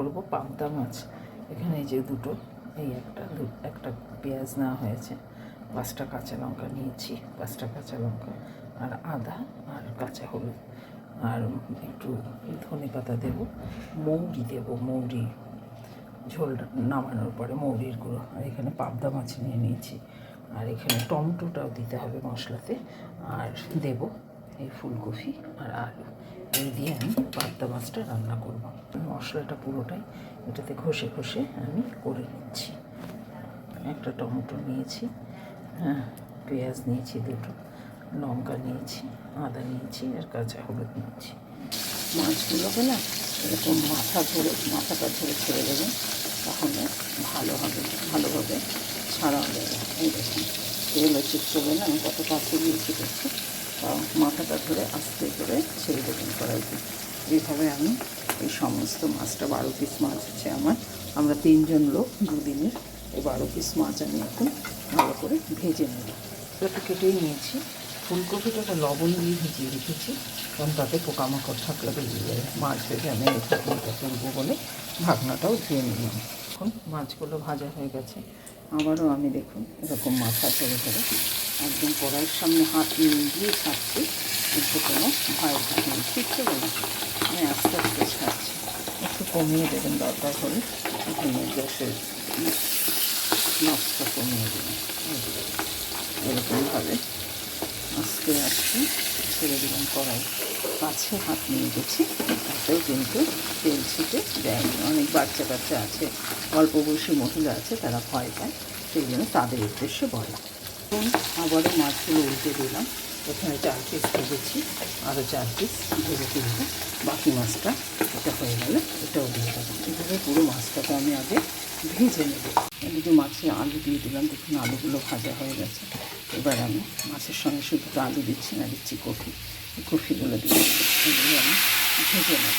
করব পাবদা মাছ। এখানে এই যে দুটো, এই একটা পেঁয়াজ নেওয়া হয়েছে, 5টা কাঁচা লঙ্কা নিয়েছি, 5টা কাঁচা লঙ্কা আর আদা আর কাঁচা হলুদ আর একটু ধনে পাতা দেবো, মৌরি দেবো, মৌরি ঝোল নামানোর পরে মৌরির গুঁড়ো। আর এখানে পাবদা মাছ নিয়ে নিয়েছি, আর এখানে টমেটোটাও দিতে হবে মশলাতে, আর দেব এই ফুলকপি আর আলু। এই দিয়ে আমি পাবদা মাছটা রান্না করব। মশলাটা পুরোটাই এটাতে ঘষে ঘষে আমি করে নিচ্ছি। একটা টমেটো নিয়েছি, হ্যাঁ, পেঁয়াজ নিয়েছি দুটো, লঙ্কা নিয়েছি, আদা নিয়েছি আর কাঁচা হলুদ নিয়েছি। মাছগুলোকে না এরকম মাথাটা ধরে ছেড়ে দেবেন, তাহলে ভালোভাবে ছাড়া যাবে। এই দেখুন তেলও চিপকবে না, আমি কত কাছে দিয়েছি দেখছি। মাথাটা ধরে আস্তে করে ছেড়ে দেবেন কড়াইতে। এইভাবে আমি এই সমস্ত মাছটা, 12 পিস মাছ আছে আমরা 3 জন লোক, 2 দিনের। এই 12 পিস মাছ আমি এখন ভালো করে ভেজে নেব। এটা কেটেই নিয়েছি। ফুলকপিটাকে লবণ দিয়ে ভিজিয়ে রেখেছি, কারণ তাতে পোকামাকড় থাকলে বেরিয়ে যাবে। মাছ ভেজে আমি এই ঢাকনাটা তুলবো বলে ঢাকনাটাও ধুয়ে নিলাম। এখন মাছগুলো ভাজা হয়ে গেছে। আবারও আমি দেখুন এরকম মাথা ধরে একদম কড়াইয়ের সামনে হাত দিয়ে ছাড়ছি, কিন্তু কোনো ভয় নেই। ফিরতে বলছি, আমি আস্তে আস্তে ছাড়ছি। একটু কমিয়ে দেবেন দরকার হলে, এখানে গ্যাসের নখটা কমিয়ে দেবেন। এরকমভাবে আস্তে আস্তে ছেড়ে দিলাম। কড়াই কাছে হাত নিয়ে গেছি, তাতেও কিন্তু তেল ছিটে দেয়নি। অনেক বাচ্চা কাচ্চা আছে, অল্প বয়সী মহিলা আছে, তারা ভয় পায়, সেই জন্য তাদের উদ্দেশ্যে বলা। এখন আবারও মাছগুলো উল্টে দিলাম। এখানে 4 পিস ভেজেছি, আরও 4 পিস ভেজে তুলবো। বাকি মাছটা এটা হয়ে গেলে এটাও দিয়ে দেবো। এভাবে পুরো মাছটাকে আমি আগে ভেজে নেব। এদিকে মাছে আলু দিয়ে দিলাম, দেখুন আলুগুলো ভাজা হয়ে গেছে। এবার আমি মাছের সঙ্গে শুধু আলু দিচ্ছি না, দিচ্ছি কফিগুলো দিয়ে এগুলো আমি ভেজে নেব।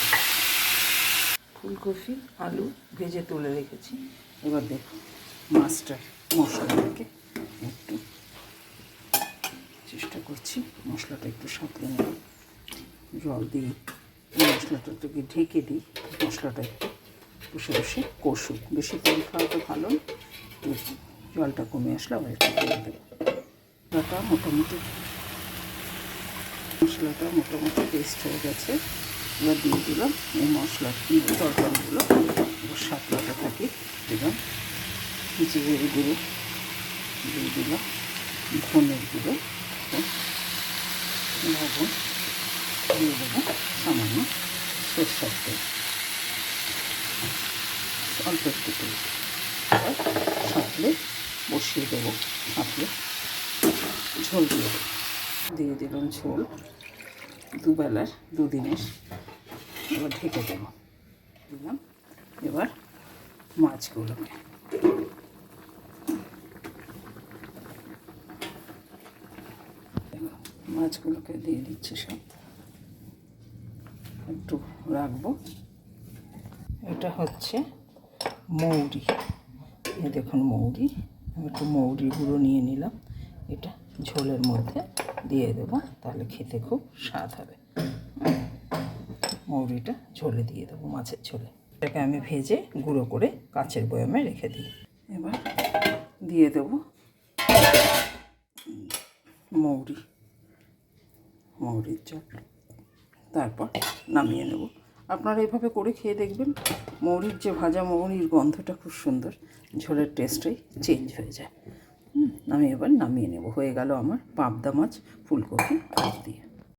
ফুলকপি আলু ভেজে তুলে রেখেছি। এবার দেখুন মাছটার মশলাটাকে একটু চেষ্টা করছি, মশলাটা একটু সাঁতলে নেব। জল দিয়ে মশলাটাকে ঢেকে দিই, মশলাটা একটু বসে কষুক। বেশি তেল খাওয়া তো ভালো, জলটা কমে আসলে আবার একটু দিয়ে দেবো। মশলাটা মোটামুটি পেস্ট হয়ে গেছে। এবার দিয়ে দিলাম এই তরকারিগুলো, সাতলাটা থাকে। দিলাম জিরের গুঁড়ো, দিয়ে দিলাম ধনের গুঁড়ো, লবণ, দিয়ে দেবো সামান্য সরষের তেল, অল্প একটু তেল। সাঁতলে বসিয়ে দেবো, সাঁতলে ঝোল দিয়ে দিলাম ঝোল, 2 বেলার 2 দিনের। এবার ঢেকে দেবো। দিলাম এবার মাছগুলোকে, মাছগুলোকে দিয়ে দিচ্ছি সব, একটু রাখবো। এটা হচ্ছে মৌরি, এই দেখুন মৌরি, আমি একটু মৌরি গুঁড়ো নিয়ে নিলাম। এটা ঝোলের মধ্যে দিয়ে দেবো, তাহলে খেতে খুব স্বাদ হবে। মৌরিটা ঝোলে দিয়ে দেবো, মাছের ঝোলে। এটাকে আমি ভেজে গুঁড়ো করে কাচের বয়ামে রেখে দিই। এবার দিয়ে দেবো মৌরির ঝোল, তারপর নামিয়ে নেব। আপনারা এভাবে করে খেয়ে দেখবেন, মৌরির যে ভাজা মৌরির গন্ধটা খুব সুন্দর, ঝোলের টেস্টটাই চেঞ্জ হয়ে যায়। আমি এবার নামিয়ে নেব। হয়ে গেল আমার পাবদা মাছ ফুলকপি আলু দিয়ে।